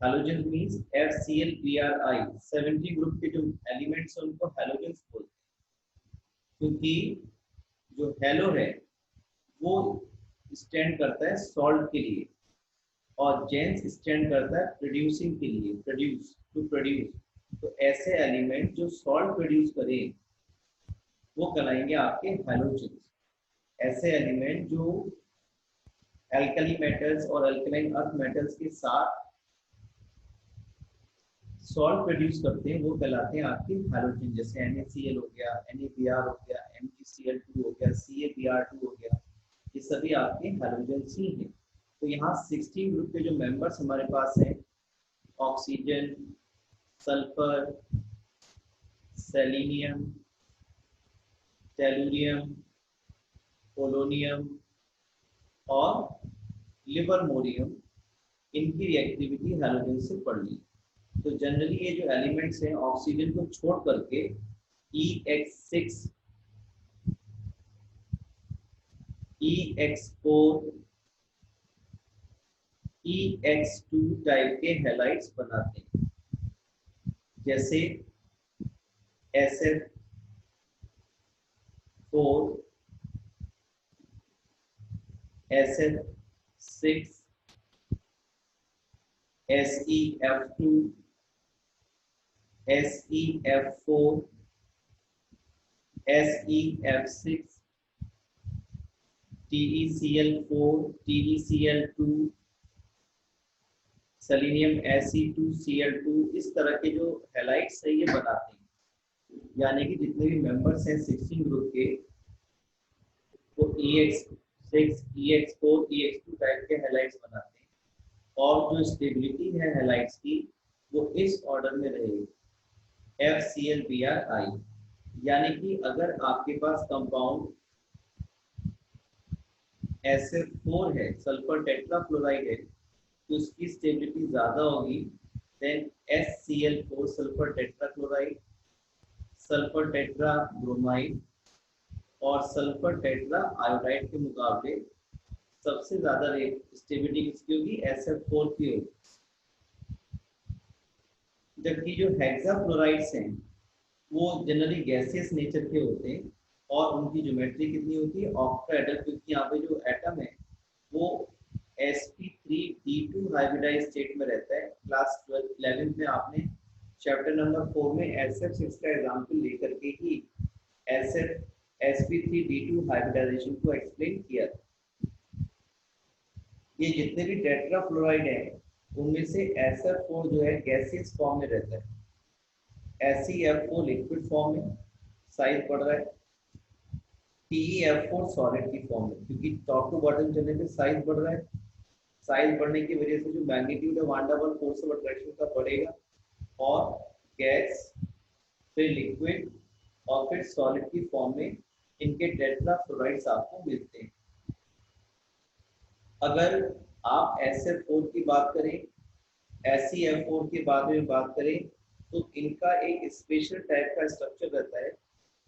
Halogen means FClBrI 70 group के जो elements हैं उनको हैलोजेंस बोलते हैं, क्योंकि जो हैलो है वो स्टैंड करता है सॉल्ट के लिए और जेंस स्टैंड करता है प्रोड्यूसिंग के लिए, प्रोड्यूस टू प्रोड्यूस। तो ऐसे एलिमेंट जो सॉल्ट प्रोड्यूस करें वो कहलाएंगे आपके हैलोजेंस। ऐसे एलिमेंट जो एल्कली मेटल्स और अल्कलाइन अर्थ मेटल्स के साथ सॉल्ट प्रोड्यूस करते हैं वो कहलाते हैं आपके हैलोजन। जैसे NaCl हो गया, NaBr हो गया, MgCl2 हो गया, CaBr2 हो गया, ये सभी आपके हैलोजेंस ही हैं। तो यहाँ 16 ग्रुप के जो मेंबर्स हमारे पास हैं, oxygen, sulphur, selenium, tellurium, polonium और लिबरमोरियम, इनकी रिएक्टिविटी हैलोजन से पढ़ ली। तो जनरली ये जो एलिमेंट्स हैं ऑक्सीजन को छोड़ करके EX6, EX4, EX2 टाइप के हैलाइड्स बनाते हैं, जैसे SF4, SF6, SEF2, SEF4, SEF6, TeCl4, TeCl2, selenium Se2Cl2, इस तरह के जो हैलाइड्स है ये बनाते हैं। यानी कि जितने भी मेंबर्स हैं 16 ग्रुप के वो EX6, EX4, EX2 टाइप के हैलाइड्स बनाते हैं और जो स्टेबिलिटी है हैलाइड्स की वो इस ऑर्डर में रहेगी FClBrI। यानी कि अगर आपके पास कंपाउंड SF4 है, सल्फर टेट्राफ्लोराइड है, तो उसकी स्टेबिलिटी ज्यादा होगी than SCl4 sulphur tetrachloride, sulphur tetrabromide और सल्फर टेट्रा आयोडाइड के मुकाबले सबसे ज्यादा स्टेबिलिटी किसकी होगी? SF4 की होगी। जबकि जो हेक्साफ्लोराइड्स हैं वो जनरली गैसियस नेचर के होते हैं और उनकी ज्योमेट्री कितनी होती है? ऑक्टाहेड्रल, क्योंकि यहाँ पे जो एटम है वो sp3d2 हाइब्रिडाइज्ड स्टेट में रहता है। क्लास 11 में आपने चैप्टर नंबर 4 में SF6 का एग्जांपल लेकर के ही sp3d2 हाइब्रिडाइजेशन को एक्सप्लेन किया था। ये जितने भी टेट्राफ्लोराइड हैं उनमें से SF4 जो है गैसियस फॉर्म में रहता है, SeF4 लिक्विड फॉर्म में साइज बढ़ रहा है, TeF4 सॉलिड की फॉर्म में, क्योंकि टॉप टू बॉटम चलने पे साइज बढ़ रहा है। साइज बढ़ने की वजह से जो मैग्नीट्यूड है one double force of attraction का बढ़ेगा और गैस, फिर लिक्विड और फिर सॉलिड की फॉर्म में इनके टेट्राफ्लोराइड्स आपको मिलते हैं। अगर आप SF4 की बात करें, SeF4 के बारे में बात करें, तो इनका एक स्पेशल टाइप का स्ट्रक्चर रहता है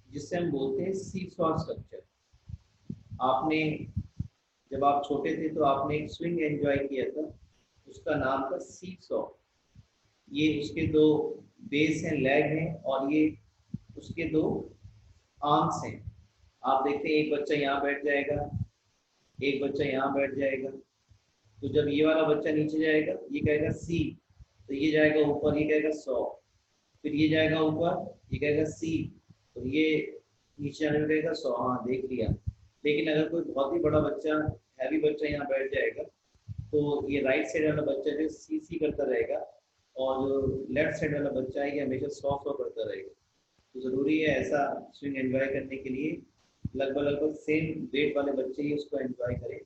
जिसे हम बोलते हैं सीसॉ स्ट्रक्चर। आपने जब आप छोटे थे तो आपने एक स्विंग एंजॉय किया था, उसका नाम था सीसॉ। ये उसके दो बेस हैं, लेग हैं और ये उसके दो आर्म्स हैं। आप देखते हैं एक बच्चा यहाँ बैठ जाएगा, एक बच्चा यहाँ बैठ जाएगा, तो जब ये वाला बच्चा नीचे जाएगा ये कहेगा सी, तो ये जाएगा ऊपर, ये कहेगा सॉ, फिर ये जाएगा ऊपर, ये कहेगा सी, तो ये नीचे आने में कहेगा सॉ। हाँ देख लिया। लेकिन अगर कोई बहुत ही बड़ा बच्चा, हैवी बच्चा यहाँ बैठ जाएगा तो ये राइट साइड वाला बच्चा जो सी सी करता रहेगा और जो लेफ्ट साइड वाला बच्चा है ये हमेशा सॉ सॉ करता रहेगा। तो ज़रूरी है ऐसा स्विंग एंजॉय करने के लिए लगभग सेम वेट वाले बच्चे ही उसको एंजॉय करें,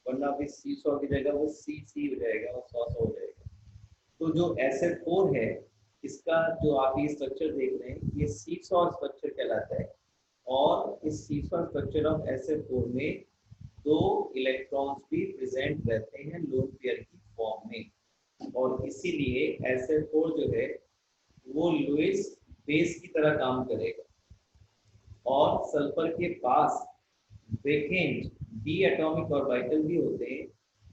वरना भी सी सॉ की जगह वो सी सी हो जाएगा और सॉ सॉ हो जाएगा। तो जो SF4 है इसका जो आप ये स्ट्रक्चर देख रहे हैं ये सी सॉ स्ट्रक्चर कहलाता है और इस सी सॉ स्ट्रक्चर ऑफ SF4 में दो इलेक्ट्रॉन्स भी प्रेजेंट रहते हैं लोन पेयर की फॉर्म में, और इसीलिए SF4 जो है वो लुईस बेस की तरह काम करेगा और सल्फर के पास वेकेंट डी एटॉमिक ऑर्बिटल भी होते हैं।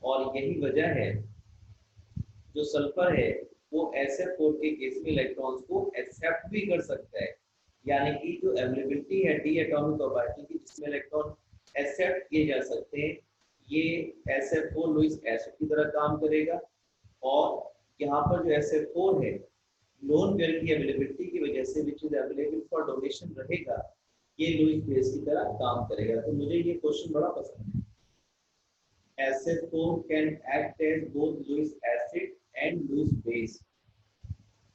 और यही वजह है जो सल्फर है वो SF4 के केस में इलेक्ट्रॉन्स को एक्सेप्ट भी कर सकता है, यानी कि जो अवेलेबिलिटी है डी एटॉमिक ऑर्बिटल की जिसमें इलेक्ट्रॉन एक्सेप्ट किए जा सकते हैं, ये SF4 लुईस एसिड की तरह काम करेगा। और यहाँ पर जो SF4 है लोन पेयर की अवेलेबिलिटी की वजह से which is available for donation रहेगा, ये लुईस बेस की तरह काम करेगा। तो मुझे ये क्वेश्चन बड़ा पसंद है। SF4 can act as both Lewis acid and Lewis base।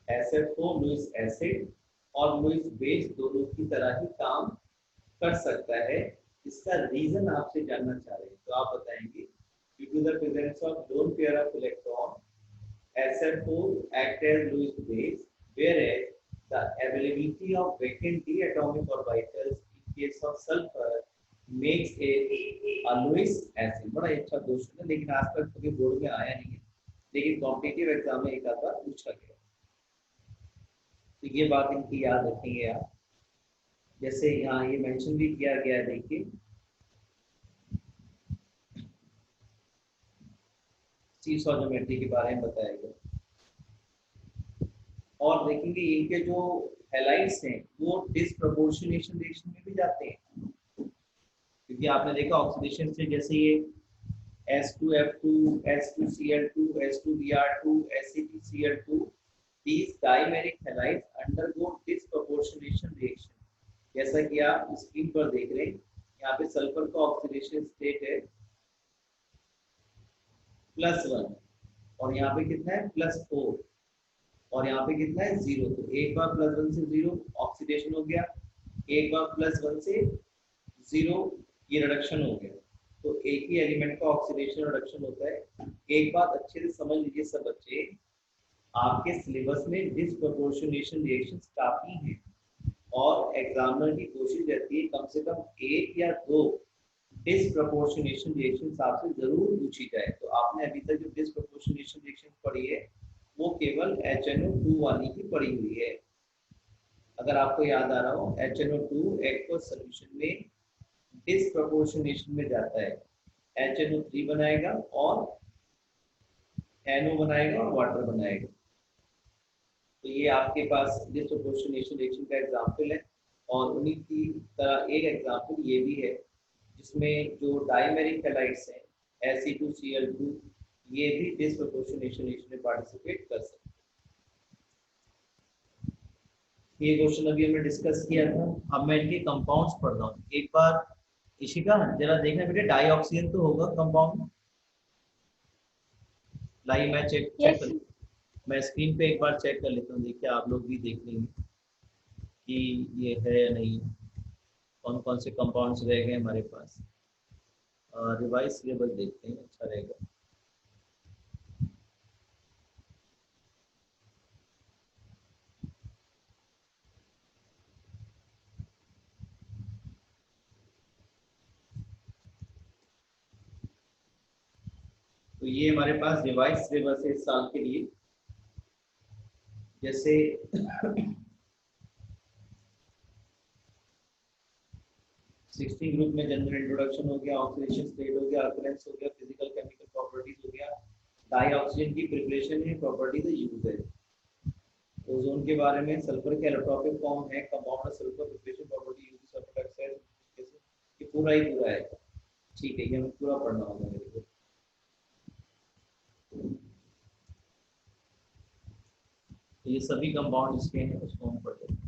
SF4 Lewis acid और Lewis base दोनों की तरह ही काम कर सकता है। इसका रीजन आपसे जानना चाह रहे हैं तो आप बताएंगे due to the presence of lone pair of electron SF4 act as Lewis base whereas the availability of vacant d atomic orbitals in case of sulfur makes a Lewis acid। बड़ा अच्छा क्वेश्चन है लेकिन आज तक कभी board में आया नहीं है, लेकिन कॉम्पिटिटिव एग्जाम में एक आध बार पूछा गया, तो ये बात इनकी याद रखेंगे आप। जैसे यहाँ ये मेंशन भी किया गया है, देखिए सीसॉ ज्योमेट्री के बारे में बताया गया। और देखेंगे इनके जो हैलाइड्स हैं वो डिसप्रोपोर्शनेशन रिएक्शन में भी जाते हैं, क्योंकि आपने देखा ऑक्सीडेशन से जैसे ये S2F2, S2Cl2, S2Br2, SCtCl2, these dimeric halides undergo disproportionation reaction। जैसा कि आप स्क्रीन पर देख रहे हैं, यहाँ पे सल्फर का ऑक्सीडेशन स्टेट है +1 और यहाँ पे कितना है +4 और यहाँ पे कितना है 0। तो एक बार +1 से 0 ऑक्सीडेशन हो गया, एक बार +1 से 0 ये रिडक्शन हो गया। तो एक ही एलिमेंट का ऑक्सीडेशन रिडक्शन होता है। एक बात अच्छे से समझ लीजिए सब बच्चे, आपके सिलेबस में डिसप्रोपोर्शनेशन रिएक्शंस काफी हैं और एग्जामिनर की कोशिश रहती है कम से कम 1 या 2 डिसप्रोपोर्शनेशन रिएक्शंस आपसे जरूर पूछी जाए। तो आपने अभी तक जो डिसप्रोपोर्शनेशन रिएक्शंस पढ़ी है वो केवल HNO2 वाली ही पढ़ी हुई है। अगर आपको याद आ रहा हो HNO2 एक्वस सॉल्यूशन में डिसप्रोपोर्शनेशन में जाता है, HNO3 बनाएगा और NO बनाएगा और वाटर बनाएगा। तो ये आपके पास डिसप्रोपोर्शनेशन रिएक्शन का एग्जांपल है और उन्हीं की तरह एक एग्जांपल ये भी है जिसमें जो डाइमेरिक हैलाइड्स हैं Fe2Cl2 ये भी डिसप्रोपोर्शनेशन रिएक्शन में पार्टिसिपेट कर सकते हैं। ये क्वेश्चन अभी हमने डिस्कस किया था। अब मैं इनके कंपाउंड्स पढ़ रहा हूँ। एक बार इशिका जरा देखना बेटे, डाई ऑक्सीजन तो होगा कंपाउंड, लाई मैं चेक कर, मैं स्क्रीन पे एक बार चेक कर लेता हूँ, देखिए आप लोग भी देख लेंगे कि ये है या नहीं, कौन कौन से कंपाउंड्स रह गए हमारे पास। रिवाइज सिलेबस देखते हैं, अच्छा रहेगा। तो ये हमारे पास रिवाइज सिलेबस है इस साल के लिए। जैसे 16 ग्रुप में जनरल इंट्रोडक्शन हो गया, ऑक्सीडेशन स्टेट हो गया, अकरेंस हो गया, फिजिकल केमिकल प्रॉपर्टीज हो गया, डाई ऑक्सीजन की प्रिपरेशन है, प्रॉपर्टीज यूज है, ओजोन के बारे में, सल्फर के एलोट्रोपिक फॉर्म है, compound sulphur preparation property use sulphur oxide, ये पूरा ही पूरा है। ठीक है, ये हमें पूरा पढ़ना होगा मेरे को। तो ये सभी कंपाउंड इसके हैं, उसको हम पढ़ लेते हैं।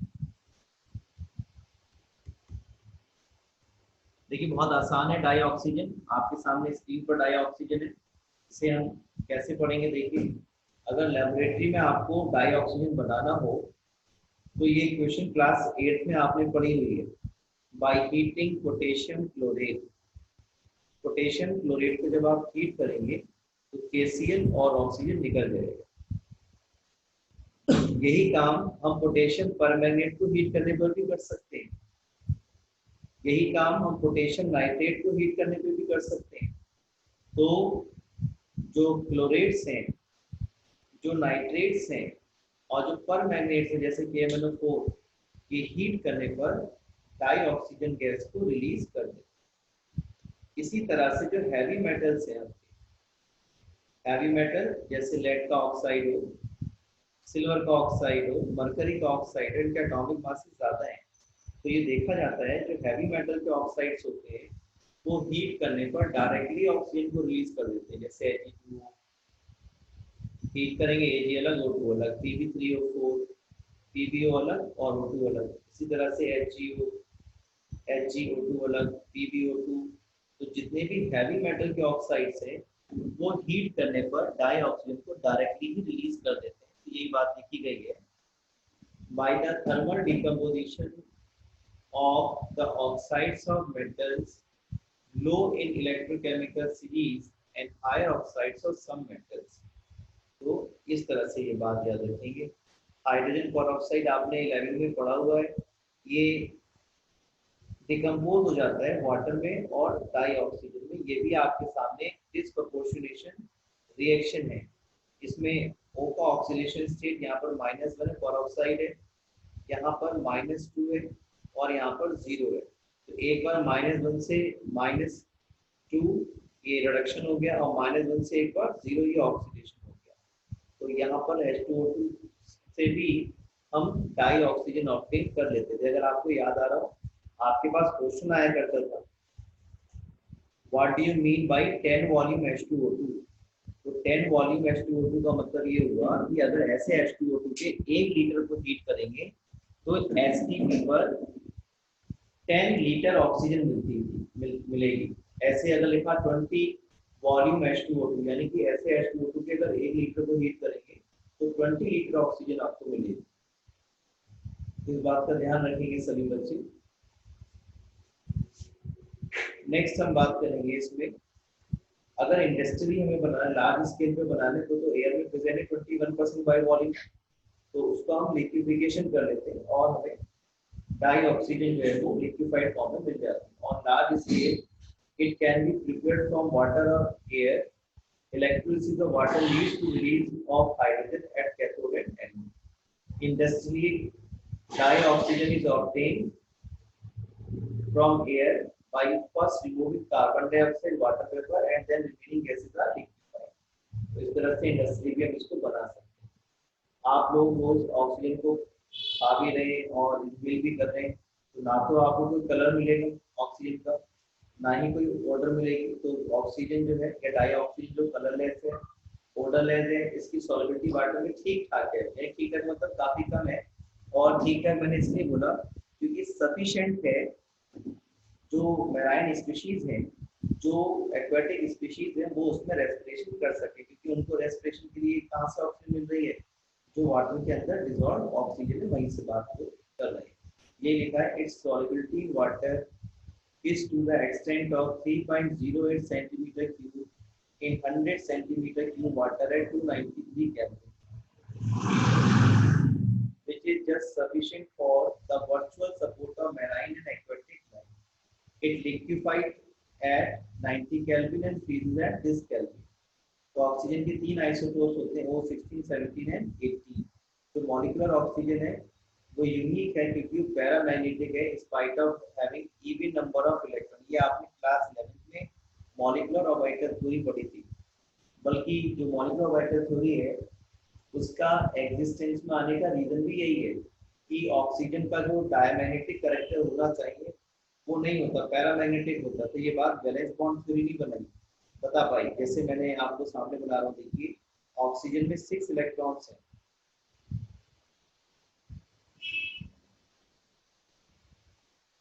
देखिए बहुत आसान है, डाई ऑक्सीजन आपके सामने स्क्रीन पर डाई ऑक्सीजन है। इसे हम कैसे पढ़ेंगे, देखिए अगर लेबोरेटरी में आपको डाई ऑक्सीजन बनाना हो तो ये क्वेश्चन क्लास 8 में आपने पढ़ी हुई है। By heating potassium chlorate, potassium chlorate को जब आप हीट करेंगे तो KCl और ऑक्सीजन निकल जाएगा। यही काम हम पोटेशियम परमैंगनेट को हीट करने पर भी कर सकते हैं, यही काम हम पोटेशियम नाइट्रेट को हीट करने पे भी कर सकते हैं। तो जो क्लोरेट्स हैं, जो नाइट्रेट्स हैं और जो परमैंगनेट्स हैं जैसे KMnO4 ये हीट करने पर डाई ऑक्सीजन गैस को रिलीज कर देते हैं। इसी तरह से जो हैवी मेटल्स हैं हैवी मेटल जैसे लेड का ऑक्साइड हो, सिल्वर का ऑक्साइड हो, मरकरी का ऑक्साइड है, इनके एटॉमिक मासेस ज्यादा हैं। तो ये देखा जाता है जो हैवी मेटल के ऑक्साइड्स होते हैं वो हीट करने पर डायरेक्टली ऑक्सीजन को रिलीज कर देते हैं, जैसे Ag2, हीट करेंगे Ag अलग O2 अलग, Pb3O4, PbO अलग और O2 अलग। इसी तरह से HgO, HgO2 अलग, PbO2। तो जितने भी हैवी मेटल के ऑक्साइड्स हैं वो हीट करने पर डाई ऑक्सीजन को डायरेक्टली ही रिलीज कर देते हैं। तो यही बात लिखी गई है। By the thermal decomposition of the oxides of metals, low in electrochemical series and higher oxides of some metals। तो इस तरह से ये बात याद रखेंगे। हाइड्रोजन परऑक्साइड आपने 11 में पढ़ा हुआ है, ये डिकम्पोज हो जाता है वाटर में और डाई ऑक्सीजन में। ये भी आपके सामने डिस्प्रोपोर्शनेशन रिएक्शन है। इसमें O का ऑक्सीडेशन स्टेट यहाँ पर -1 है, परऑक्साइड है, यहाँ पर -2 है और यहाँ पर 0 है। तो एक बार -1 से -2 ये रिडक्शन हो गया और -1 से एक बार 0 ये ऑक्सीडेशन हो गया। तो यहाँ पर H2O2 से भी हम डाई ऑक्सीजन ऑब्टेन कर लेते थे। अगर आपको याद आ रहा हो, आपके पास क्वेश्चन आया करता था, what do you mean by 10 volume H2O2। तो 10 वॉल्यूम H2O2 का मतलब ये हुआ कि अगर ऐसे H2O2 के 1 लीटर को हीट करेंगे तो एसटीपी पर 10 लीटर ऑक्सीजन मिलेगी। ऐसे अगर लिखा 20 वॉल्यूम H2O2 यानी कि ऐसे H2O2 के अगर 1 लीटर को हीट करेंगे तो 20 लीटर ऑक्सीजन आपको मिलेगी। इस बात का ध्यान रखेंगे सभी बच्चे। नेक्स्ट हम बात करेंगे इसमें, अगर इंडस्ट्री हमें बनाना लार्ज स्केल पे बनाने को तो एयर में प्रेजेंट है 21% बाय वॉल्यूम, तो उसको हम लिक्विफिकेशन कर लेते हैं और हमें डाई ऑक्सीजन जो है वो लिक्विफाइड फॉर्म में मिल जाती है। On large scale it can be prepared from water और air. Electrolysis of water leads to release of hydrogen at cathode and anode। Industrially, dioxygen is obtained from air by first removing carbon dioxide, water vapor, and then remaining gases are liquefied। तो इस तरह से industry भी हम इसको बना सकते हैं। आप लोग रोज ऑक्सीजन को खा भी रहे हैं और इनहेल भी कर रहे हैं, तो ना तो आपको कोई कलर मिलेगा ऑक्सीजन का, ना ही कोई ऑर्डर मिलेगी। तो ऑक्सीजन जो है या डाई ऑक्सीजन जो कलरलेस है, ऑर्डरलेस है, इसकी सॉल्युबिलिटी वाटर में ठीक ठाक है। ठीक है मतलब काफी कम है। और ठीक है मैंने इसलिए बोला क्योंकि सफिशिएंट है जो मैराइन स्पीशीज हैं, जो एक्वेटिक स्पीशीज हैं, वो उसमें रेस्पिरेशन कर सके, क्योंकि उनको रेस्पिरेशन के लिए कहाँ से ऑक्सीजन मिल रही है, जो वाटर के अंदर डिसॉल्व ऑक्सीजन है वहीं से बात को कर रहे हैं। ये लिखा है it's solubility in water is to the extent of 3.08 centimeter cube in 100 centimeter cube water at 293 Kelvin, which is just sufficient for the virtual support of marine and aquatic life। It liquefied at 90 Kelvin and freezes at this Kelvin। तो oxygen के 3 isotopes होते हैं, वो 16, 17 and 18। जो molecular oxygen है वो unique है क्योंकि पैरामैग्नेटिक है spite of having even number of electron. ये आपने क्लास 11 में मॉलिक्यूलर ऑर्बिटल थ्योरी पढ़ी थी। बल्कि जो मॉलिक्यूलर ऑर्बिटल थ्योरी है उसका एग्जिस्टेंस में आने का रीजन भी यही है कि ऑक्सीजन का जो डायमैग्नेटिक कैरेक्टर होना चाहिए वो नहीं होता, पैरामैग्नेटिक होता। तो ये बात वैलेंस बॉन्ड थ्योरी नहीं बनाई, बता पाई। जैसे मैंने आपको सामने बना रहा हूँ, देखिए ऑक्सीजन में 6 इलेक्ट्रॉन्स हैं,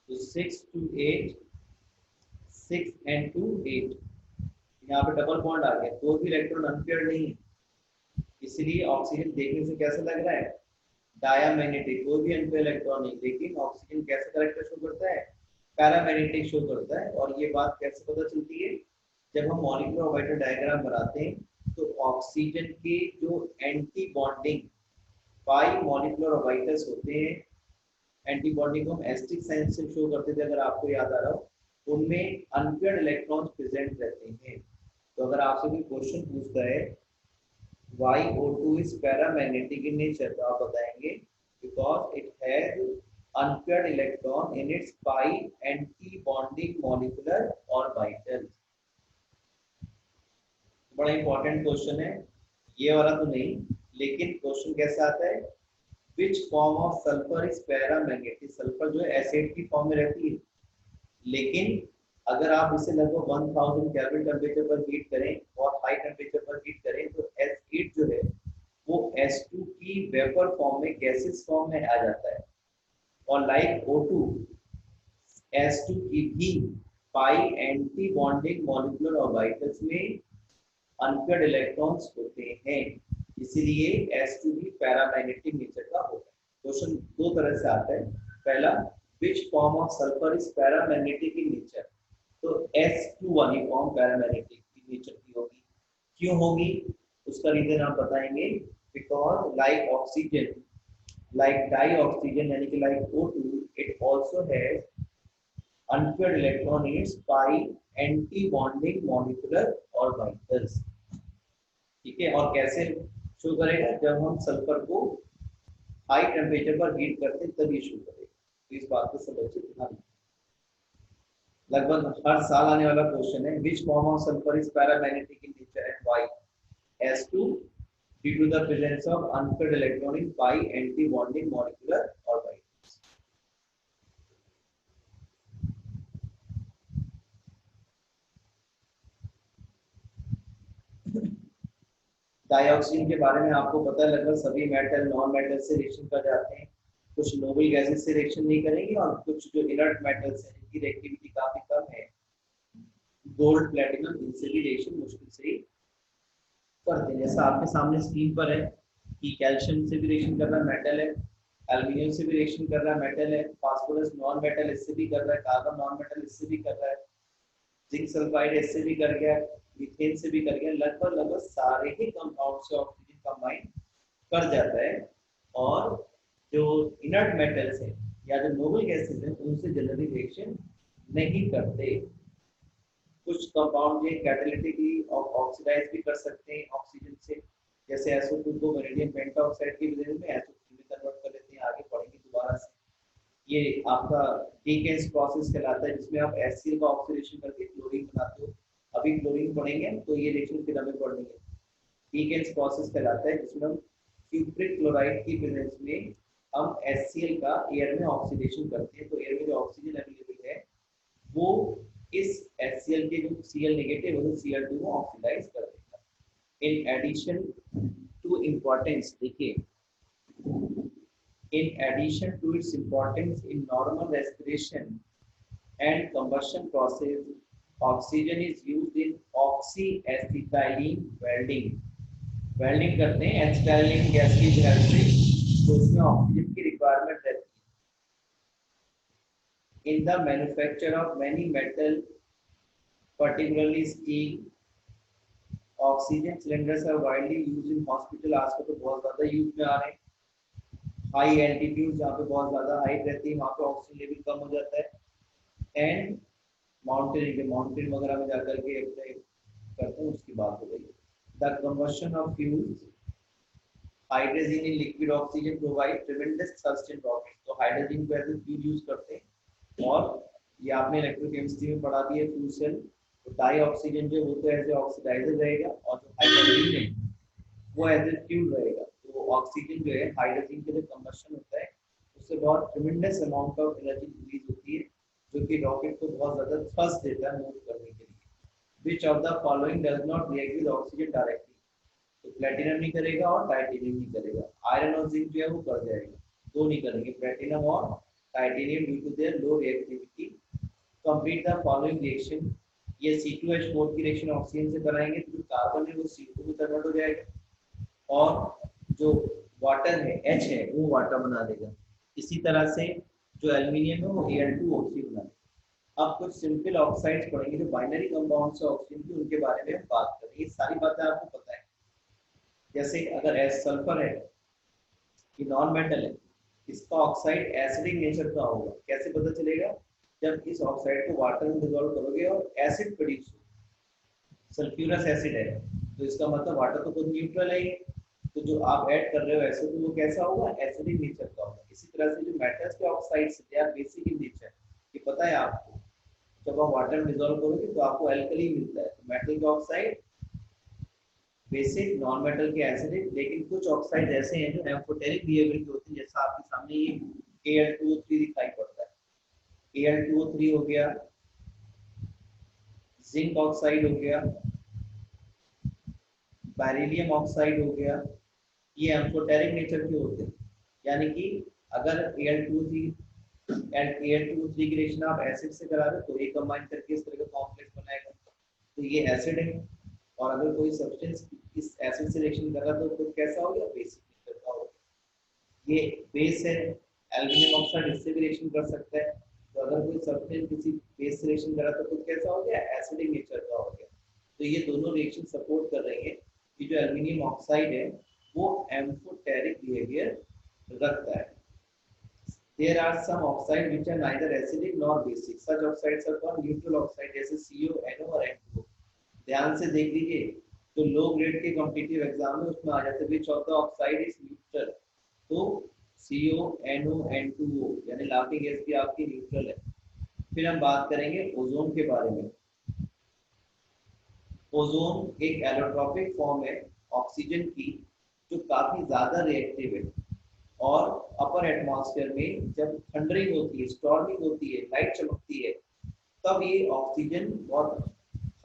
तो 6 to 8, 6 and 2 8, यहाँ पे डबल बॉन्ड आ गया, कोई भी इलेक्ट्रॉन अनपेयर्ड नहीं है, इसलिए ऑक्सीजन देखने से कैसा लग रहा है, डायमैग्नेटिक, कोई भी अनपेयर्ड इलेक्ट्रॉन नहीं। लेकिन ऑक्सीजन कैसे कैरेक्टर शो करता है, पैरामैग्नेटिक शो करता है। और ये बात कैसे पता चलती है, जब हम मॉलिक्यूलर ऑर्बिटल डायग्राम बनाते हैं तो ऑक्सीजन के जो anti bonding by molecular orbitals होते हैं, एंटी बॉन्डिंग को हम एस्टिक साइन से शो करते थे, अगर आपको याद आ रहा हो, उनमें अनपेयर्ड इलेक्ट्रॉन्स प्रेजेंट रहते हैं। तो अगर आपसे कोई क्वेश्चन पूछता है why O2 is paramagnetic in nature, तो आप बताएंगे because it has unpaired electron in its pi anti-bonding molecular orbitals। बड़ा इंपॉर्टेंट क्वेश्चन है ये वाला तो नहीं, लेकिन क्वेश्चन कैसा आता है, which form of sulphur is paramagnetic. Sulphur जो है एसिड की फॉर्म में रहती है, लेकिन अगर आप इसे लगभग 1000 केल्विन टेम्परेचर पर हीट करें और हाई टेम्परेचर पर हीट करें तो S8 जो है वो S2 की वेपर फॉर्म में, गैसेस फॉर्म में आ जाता है। और लाइक O2 S2 की भी पाई एंटी बॉन्डिंग मॉलिक्यूलर ऑर्बिटल्स में अनपेयर्ड इलेक्ट्रॉन्स होते हैं, इसीलिए S2 भी पैरामैग्नेटिक नेचर का होता है। क्वेश्चन दो तरह से आता है। पहला, which form of sulphur is paramagnetic in nature, तो S2 वाली फॉर्म पैरामैग्नेटिक नेचर की होगी। क्यों होगी उसका रीजन आप बताएंगे, because like oxygen, like dioxygen यानी कि like O2, it also has unpaired electron in its pi anti-bonding molecular orbitals। ठीक है, और कैसे शो करेगा, जब हम सल्फर को हाई टेम्परेचर पर हीट करते हैं तब ये शो करेगा। तो इस बात को समझ ध्यान, लगभग हर साल आने वाला क्वेश्चन है, which form of sulphur is paramagnetic in nature and why. S2 due to the presence of unpaired electron in pi anti-bonding molecular orbitals। Dioxygen के बारे में आपको पता है, लगभग सभी मेटल नॉन मेटल से रिएक्शन कर जाते हैं, कुछ नोबल गैसेस से रिएक्शन नहीं करेंगे और कुछ जो इनर्ट मेटल्स हैं जिनकी रिएक्टिविटी काफी कम है, गोल्ड प्लेटिनम, इनसे भी रिएक्शन मुश्किल से ही करते हैं। जैसा आपके सामने स्क्रीन पर है कि कैल्शियम से भी रिएक्शन कर रहा है, मेटल है, एल्यूमिनियम से भी रिएक्शन कर रहा है, मेटल है, फास्फोरस नॉन मेटल इससे भी कर रहा है, कार्बन नॉन मेटल इससे भी कर रहा है, जिंक सल्फाइड इससे भी कर गया, मीथेन से भी कर गया, लगभग लगभग सारे ही कंपाउंड से ऑक्सीजन कंबाइन कर जाता है। और जो इनर्ट मेटल्स हैं या जो नोबल गैसेस हैं उनसे जनरली रिएक्शन नहीं करते। कुछ कंपाउंड ये कैटालिटिकली ऑक्सीडाइज भी कर सकते हैं ऑक्सीजन से, जैसे SO2 को वैनेडियम पेंटॉक्साइड की वजह में SO3 में कन्वर्ट कर लेते हैं। आगे पढ़ेंगे दोबारा से। ये आपका डीकेस प्रोसेस कहलाता है, जिसमें आप HCl का ऑक्सीडेशन करके क्लोरीन बनाते हो। अभी क्लोरीन पढ़ेंगे तो ये रिएक्शन फिर हमें पढ़नी है। डीकेस प्रोसेस कहलाता है, जिसमें हम क्यूप्रिक क्लोराइड की प्रेजेंस में हम HCl का एयर में ऑक्सीडेशन करते हैं। तो एयर में जो ऑक्सीजन अवेलेबल है वो इस HCl के जो Cl नेगेटिव है Cl2 को ऑक्सीडाइज कर देगा। इन एडिशन टू इम्पोर्टेंस, देखिए, in addition to its importance in normal respiration and combustion process, oxygen is used in oxyacetylene welding। Welding करते हैं एसिटाइलिन गैस की हेल्प से, तो उसमें ऑक्सीजन की रिक्वायरमेंट रहती है। In the manufacture of many metal particularly steel, oxygen cylinders are widely used in hospital. आजकल तो बहुत ज्यादा यूज में आ रहे हैं। हाई एल्टीट्यूड जहाँ पे बहुत ज्यादा हाइट रहती है वहाँ पे ऑक्सीजन लेवल कम हो जाता है। एंड माउंटेन वगैरह में जाकर के अपने करते हैं, उसकी बात हो गई। The combustion of fuels, hydrogen in liquid oxygen provide tremendous thrust in rocket. तो हाइड्रोजन को एज ए फ्यूल यूज करते हैं। और ये आपने इलेक्ट्रोकेमिस्ट्री में पढ़ा दिया फ्यूल सेल। तो डाई ऑक्सीजन जो वो तो एज ए ऑक्सीडाइजर रहेगा और जो हाइड्रोजन है वो एज ए फ्यूल रहेगा। तो ऑक्सीजन जो है हाइड्रोजन के जो कंबशन होता है उससे बहुत ट्रेमेंडस अमाउंट ऑफ एनर्जी रिलीज होती है, जो कि रॉकेट को बहुत ज्यादा थ्रस्ट देता है मूव करने के लिए। Which of the following does not react with oxygen directly? तो प्लेटिनम नहीं करेगा और टाइटेनियम नहीं करेगा। आयरन और जिंक जो है वो कर जाएगा, दो नहीं करेंगे, प्लेटिनम और titanium due to their low reactivity. Complete the following reaction. ये C2H4 की रिएक्शन ऑक्सीजन से कराएंगे तो जो कार्बन है वो CO2 में कन्वर्ट हो जाएगा और जो वाटर है H है वो वाटर बना देगा। इसी तरह से जो एल्यूमिनियम है वो Al2O3 बना देगा। अब कुछ सिंपल ऑक्साइड्स पढ़ेंगे जो बाइनरी कंपाउंड्स है ऑक्सीजन की, उनके बारे में हम बात करेंगे। ये सारी बातें आपको पता है। जैसे अगर एस सल्फर है, ये नॉन मेटल है, इसका ऑक्साइड एसिडिक नेचर का होगा। कैसे पता चलेगा, जब इस ऑक्साइड को वाटर में डिसॉल्व करोगे और एसिड प्रोड्यूस हो। सल्फ्यूरस एसिड है तो इसका मतलब वाटर तो खुद न्यूट्रल है, तो जो आप ऐड कर रहे हो एसिड वो कैसा होगा, एसिडिक नेचर का होगा। इसी तरह से जो मेटल्स के oxides they are basic in nature, ये पता है आपको। जब आप वाटर में डिसॉल्व करोगे तो आपको एल्कली मिलता है, तो मेटल का ऑक्साइड बेसिक नॉन मेटल के एसिडिक, लेकिन कुछ ऑक्साइड ऐसे हैं जो एम्फोटेरिक बिहेवियर के होते हैं, जैसा आपके सामने ये Al2O3 दिखाई पड़ता है। Al2O3 हो गया, जिंक ऑक्साइड हो गया, बेरिलियम ऑक्साइड हो गया, ये एम्फोटेरिक नेचर के होते हैं। यानी कि अगर Al2O3 की रिएक्शन आप एसिड से करा रहे हो तो ये कंबाइन करके इस तरह का कॉम्प्लेक्स बनाएगा, तो ये एसिड है। और अगर कोई सब्सटेंस इस एसिड से रिएक्शन कर रहा है तो कैसा हो गया, बेसिक नेचर का हो गया। ये बेस है, एल्यूमिनियम ऑक्साइड इससे भी रिएक्शन कर सकता है। तो अगर कोई सब्सटेंस किसी बेस से रिएक्शन कर रहा है तो कैसा हो गया, एसिडिक नेचर का हो गया। तो ये दोनों रिएक्शन सपोर्ट कर रही है कि जो एल्यूमिनियम ऑक्साइड है वो एम्फोटेरिक बिहेवियर रखता है। There are some oxide which are neither acidic nor basic. Such oxides are called neutral oxide, जैसे CO, NO और N2O। ध्यान से देख लीजिए, तो लो ग्रेड के कॉम्पिटिटिव एग्जाम में उसमें आ जाते हैं which of the oxide is neutral, तो CO, NO, N2O यानी लाफिंग गैस भी आपकी न्यूट्रल है। फिर हम बात करेंगे ओजोन के बारे में। ओजोन एक एलोट्रॉपिक फॉर्म है ऑक्सीजन की, जो काफी ज्यादा रिएक्टिव है। और अपर एटमॉस्फेयर में जब थंडरिंग होती है, स्टॉर्मिंग होती है, लाइट चमकती है, तब ये ऑक्सीजन बहुत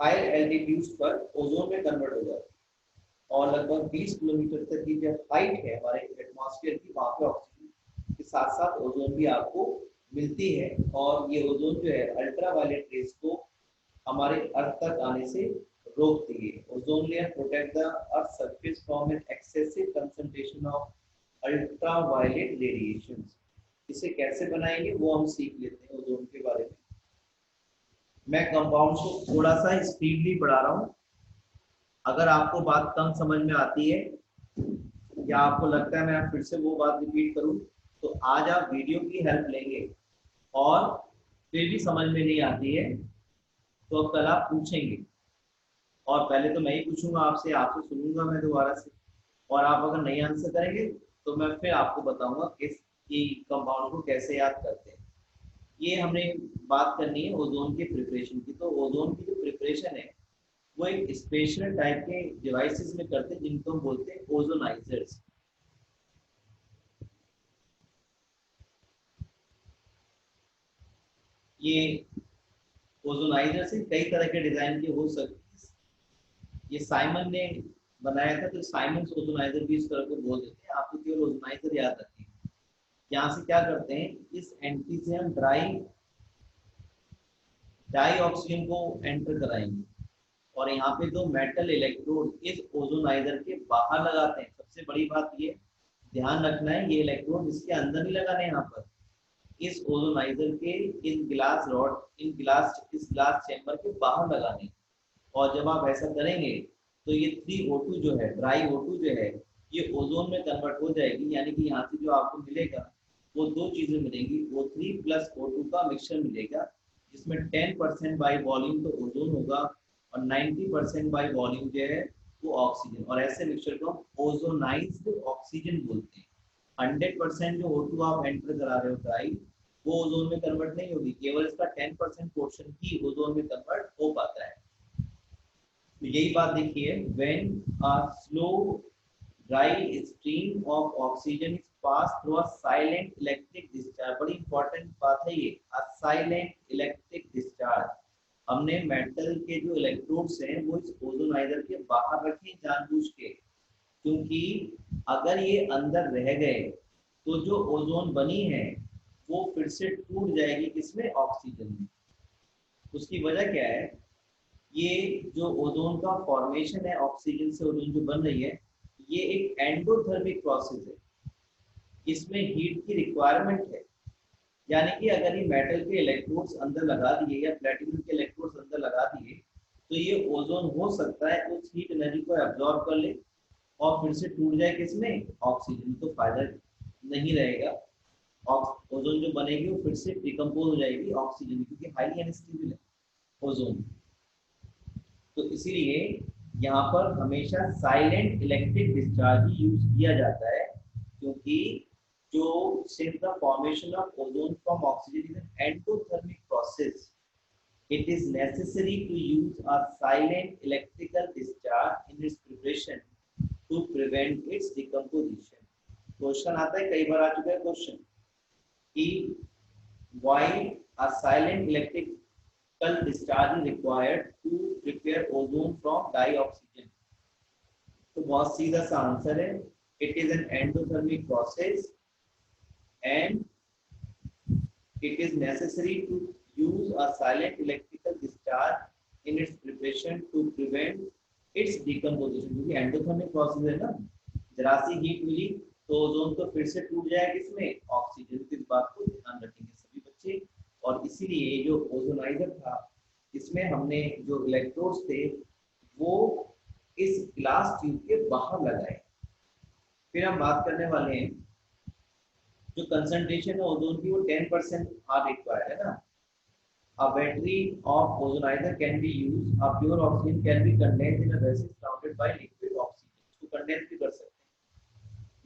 हाई एल्टीट्यूड्स पर ओजोन में कन्वर्ट हो जाती है। और लगभग 20 किलोमीटर तक की जो हाइट है हमारे एटमॉस्फेयर की, वहाँ पे ऑक्सीजन के साथ साथ ओजोन भी आपको मिलती है। और ये ओजोन जो है अल्ट्रा वायलेट रेज को हमारे अर्थ तक आने से रोकती है। Ozone layer protect the earth surface from an excessive concentration of ultraviolet radiation. इसे कैसे बनाएंगे वो हम सीख लेते हैं ओजोन के बारे में। मैं कंपाउंड को थोड़ा सा स्पीडली पढ़ा रहा हूँ। अगर आपको बात कम समझ में आती है या आपको लगता है मैं फिर से वो बात रिपीट करूँ, तो आज आप वीडियो की हेल्प लेंगे, और फिर भी समझ में नहीं आती है तो कल आप पूछेंगे। और पहले तो मैं ही पूछूंगा आपसे, आपसे सुनूंगा मैं दोबारा से, और आप अगर नहीं आंसर करेंगे तो मैं फिर आपको बताऊंगा कि कंपाउंड को कैसे याद करते हैं। ये हमने बात करनी है ओजोन के प्रिपरेशन की। तो ओजोन की जो प्रिपरेशन है वो एक स्पेशल टाइप के डिवाइसेस में करते हैं जिनको हम बोलते हैं ओजोनाइजर्स। ये ओजोनाइजर से कई तरह के डिजाइन के हो सकते हैं। ये साइमन ने बनाया था, तो साइमन ओजोनाइजर भी इस तरह को बोल देते हैं। आपको केवल ओजोनाइजर याद रखें। यहाँ से क्या करते हैं, इस एंटी से हम डाई ऑक्सीजन को एंटर कराएंगे, और यहाँ पे दो मेटल इलेक्ट्रोड इस ओजोनाइजर के बाहर लगाते हैं। सबसे बड़ी बात ये ध्यान रखना है, ये इलेक्ट्रोड इसके अंदर नहीं लगाने, यहाँ पर इस ओजोनाइजर के इन ग्लास रॉड, इस ग्लास चैम्बर के बाहर लगाने। और जब आप ऐसा करेंगे तो ये 3O2 जो है, ड्राई O2 जो है, ये ओजोन में कन्वर्ट हो जाएगी। यानी कि यहाँ से जो आपको मिलेगा वो दो चीजें मिलेंगी, O3 प्लस O2 का मिक्सचर मिलेगा, जिसमें 10% बाई वॉल्यूम तो ओजोन होगा और 90% बाई वॉल्यूम जो है वो ऑक्सीजन। और ऐसे मिक्सचर को हम ओजोनाइज्ड ऑक्सीजन बोलते हैं। 100% जो O2 आप एंटर करा रहे हो ड्राई, वो ओजोन में कन्वर्ट नहीं होगी, केवल इसका 10% पोर्शन ही ओजोन में कन्वर्ट हो पाता है। तो यही बात देखिए, when a slow dry stream of oxygen is passed through a silent electric discharge, बड़ी इंपॉर्टेंट बात है ये, a silent electric discharge। हमने मेटल के जो इलेक्ट्रोड्स हैं वो इस ओजोनाइजर के बाहर रखे जानबूझ के, क्योंकि अगर ये अंदर रह गए तो जो ओजोन बनी है वो फिर से टूट जाएगी, किसमें, ऑक्सीजन में। उसकी वजह क्या है, ये जो ओजोन का फॉर्मेशन है, ऑक्सीजन से ओजोन जो बन रही है, ये एक एंडोथर्मिक प्रोसेस है। इसमें हीट की रिक्वायरमेंट है। यानी कि अगर ये मेटल के इलेक्ट्रोड्स अंदर लगा दिए या प्लेटिनम के इलेक्ट्रोड्स अंदर लगा दिए, तो ये ओजोन हो सकता है उस हीट एनर्जी को एब्जॉर्ब कर ले और फिर से टूट जाए, किसमें, ऑक्सीजन। तो फायदा नहीं रहेगा। ओजोन जो बनेगी वो फिर से डिकम्पोज हो जाएगी ऑक्सीजन, क्योंकि हाईली अनस्टेबल है ओजोन। तो इसीलिए यहाँ पर हमेशा साइलेंट इलेक्ट्रिक डिस्चार्ज ही यूज किया जाता है, क्योंकि जो since the formation of ozone from oxygen is an endothermic process, It is necessary to use a silent electrical discharge in its preparation to prevent its decomposition. Question आता है, कई बार आ चुका है क्वेश्चन कि why a silent electrical discharge is required to prepare ozone from dioxygen. तो बहुत सीधा सा आंसर है, it is an endothermic process and it is necessary to use a silent electrical discharge in its preparation to prevent its decomposition. क्योंकि endothermic process है ना, जरा सी heat मिली तो ओजोन तो फिर से टूट जाएगा, किसमें, ऑक्सीजन। की बात को ध्यान रखेंगे सभी बच्चे। और इसीलिए जो ओजोनाइजर था इसमें हमने जो इलेक्ट्रोड्स थे वो इस ग्लास ट्यूब के बाहर लगाए। फिर हम बात करने वाले हैं जो कंसंट्रेशन है ओजोन की, वो 10% आर रिक्वायर्ड है ना। A battery of ozonizer can be used. A pure oxygen can be condensed in a vessel surrounded by liquid oxygen. इसको कंडेंस भी कर सकते हैं,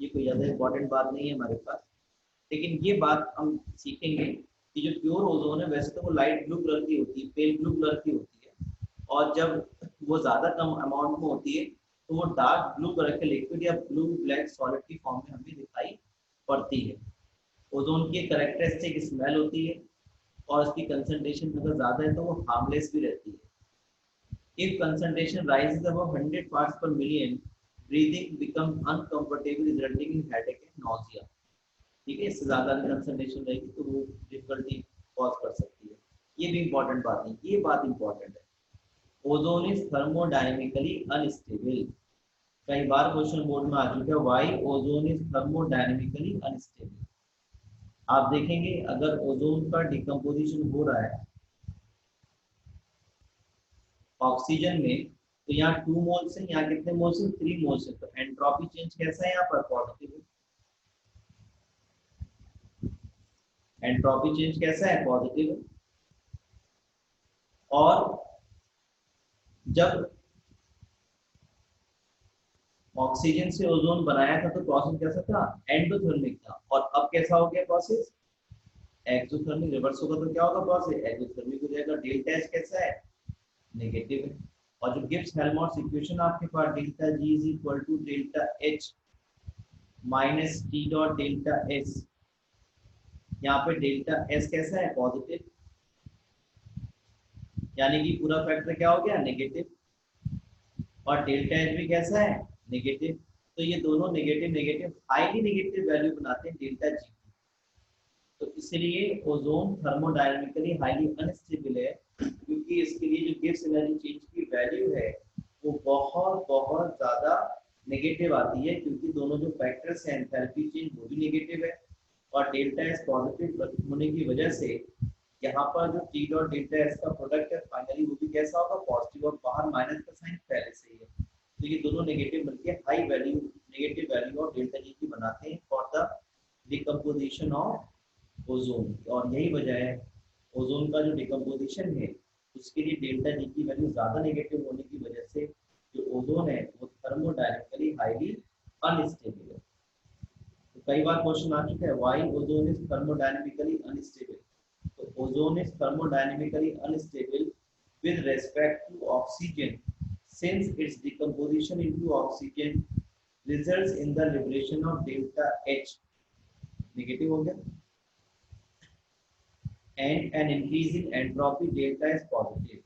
ये कोई ज़्यादा इंपॉर्टेंट बात नहीं है हमारे पास। लेकिन ये बात हम सीखेंगे कि जो प्योर ओजोन है वैसे तो वो लाइट ब्लू कलर की होती है, पेल ब्लू कलर की होती है, और जब वो ज़्यादा कम अमाउंट में होती है तो वो डार्क ब्लू कलर के लिक्विड या ब्लू ब्लैक सॉलिड की फॉर्म में हमें दिखाई पड़ती है। ओजोन की कैरेक्टरिस्टिक स्मेल होती है और इसकी कंसंट्रेशन अगर ज़्यादा है तो वो हार्मलेस भी रहती है। If concentration rises above 100 parts per million, breathing becomes uncomfortable, resulting in headache and nausea. ठीक है, इससे ज़्यादा कंसंट्रेशन रहेगी तो वो डिफिकल्टी कॉज कर सकती है। ये भी इंपॉर्टेंट बात है, ये बात इंपॉर्टेंट है। Ozone is thermodynamically unstable. कई बार क्वेश्चन बोर्ड में आ चुका है, why ozone is thermodynamically unstable. आप देखेंगे अगर ओजोन का डिकम्पोजिशन हो रहा है ऑक्सीजन में तो यहाँ 2 मोल्स है, यहाँ कितने मोल्स है, 3 मोल्स है। तो एंट्रोपी चेंज कैसा है, यहाँ पर पॉजिटिव है। एंट्रोपी चेंज कैसा है, पॉजिटिव है। और जब ऑक्सीजन से ओजोन बनाया था तो प्रोसेस कैसा था, एंडोथर्मिक था। और अब कैसा हो गया प्रोसेस, एक्सोथर्मिक। रिवर्स होगा तो क्या होगा, प्रोसेस एक्सोथर्मिक हो जाएगा। डेल्टा एच कैसा है, नेगेटिव है। और जो गिब्स हेल्महोल्ट्ज इक्वेशन आपके पास, delta g is equal to delta h minus t dot delta s. यहाँ पे डेल्टा एस कैसा है, पॉजिटिव, यानी कि पूरा फैक्टर क्या हो गया, नेगेटिव। और डेल्टा एच भी कैसा है, नेगेटिव। तो ये दोनों negative negative highly negative value बनाते हैं डेल्टा जी की। तो इसलिए ओजोन थर्मोडायनामिकली हाईली अनस्टेबल है, क्योंकि इसके लिए जो गिब्स एनर्जी चेंज की वैल्यू है वो बहुत बहुत ज्यादा नेगेटिव आती है, क्योंकि दोनों जो फैक्टर्स हैं एंथैल्पी चेंज वो भी नेगेटिव है और डेल्टा एस पॉजिटिव होने की वजह से यहाँ पर जो टी डॉट डेल्टा एस का प्रोडक्ट है फाइनली वो भी कैसा होगा, पॉजिटिव। और बाहर माइनस का साइन पहले से ही है, तो ये दोनों नेगेटिव बनके high value negative value of delta G की बनाते हैं for the decomposition of ozone. और यही वजह है ओजोन का जो डिकम्पोजिशन है उसके लिए डेल्टा जी की वैल्यू ज़्यादा नेगेटिव होने की वजह से जो ओजोन है वो थर्मोडायनेमिकली हाईली अनस्टेबल है। तो कई बार क्वेश्चन आ चुका है, why ozone is thermodynamically unstable. तो ozone is thermodynamically unstable with respect to oxygen since its decomposition into oxygen results in the liberation of delta H, negative हो गया, and an increase in entropy delta is positive.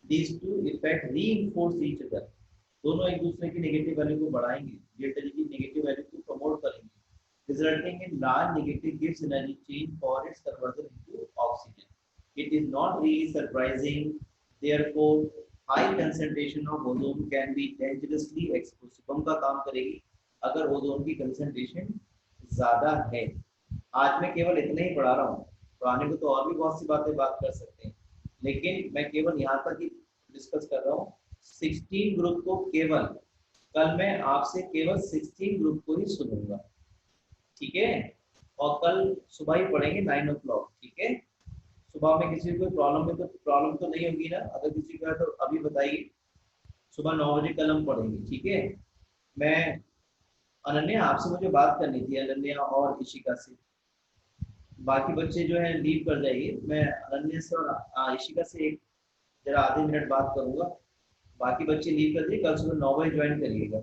These two effects reinforce each other. दोनों एक दूसरे की negative value को बढ़ाएंगे, delta G की negative value को प्रमोट करेंगे, resulting in large negative gives energy change for its conversion into oxygen. It is not really surprising, therefore, high concentration of ozone can be dangerously explosive. बम का काम करेगी अगर ozone की concentration ज्यादा है। आज मैं केवल इतना ही पढ़ा रहा हूँ, पढ़ाने को तो और भी बहुत सी बात कर सकते हैं, लेकिन मैं केवल यहाँ तक ही डिस्कस कर रहा हूँ। 16 ग्रुप को केवल कल मैं आपसे केवल 16 ग्रुप को ही सुनूंगा, ठीक है। और कल सुबह ही पढ़ेंगे 9 o'clock, ठीक है। सुबह में किसी को प्रॉब्लम तो नहीं होगी ना, अगर किसी का तो अभी बताइए। सुबह 9 बजे कल हम पढ़ेंगे, ठीक है। मैं अनन्या आपसे मुझे बात करनी थी, अनन्या और इशिका से। बाकी बच्चे जो है लीव कर जाइए, मैं अनन्या से और इशिका से एक जरा आधे मिनट बात करूंगा, बाकी बच्चे लीव कर दिए, कल सुबह 9 बजे ज्वाइन करिएगा।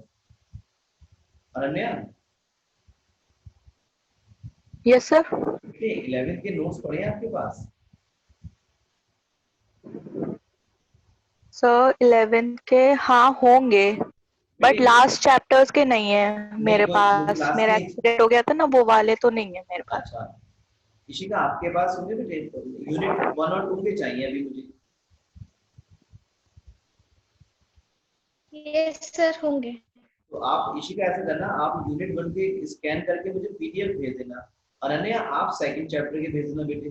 Ananya, yes sir. बेटे 11th के नोट्स पढ़े हैं आपके पास? सर 11th के हाँ होंगे, बट बेटे लास्ट चैप्टर्स के नहीं है नहीं, मेरे वो पास। क्लास मेरा के, एक्सीडेंट हो गया था ना, वो वाले तो नहीं है मेरे पास। अच्छा इशिका आपके पास होंगे बेटे, यूनिट 1 और 2 के चाहिए अभी मुझे। यस सर होंगे। तो आप इशिका ऐसे करना, आप यूनिट 1 के स्कैन करके मुझे पीडीएफ भेज देना। अनन्या आप सेकंड चैप्टर के भेज देना बेटे।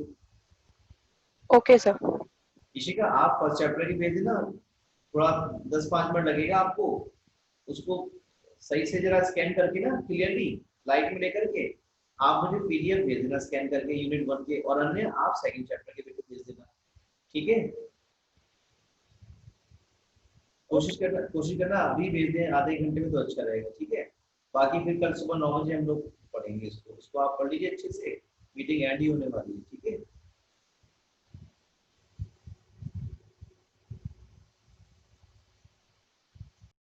Okay sir. इशिका आप फर्स्ट चैप्टर की भेज देना, थोड़ा 10-5 मिनट लगेगा आपको, उसको सही से जरा स्कैन करके ना क्लियरली लाइट में लेकर के आप मुझे पीडीएफ भेज देना स्कैन करके यूनिट 1 के, और अन्य आप सेकंड चैप्टर के बेटे भेज देना, ठीक है? कोशिश करना अभी भेज दें, आधे घंटे में तो अच्छा रहेगा, ठीक है? बाकी फिर कल सुबह 9 बजे हम लोग पढ़ेंगे इसको आप पढ़ लीजिए अच्छे से, मीटिंग एंड ही होने वाली है।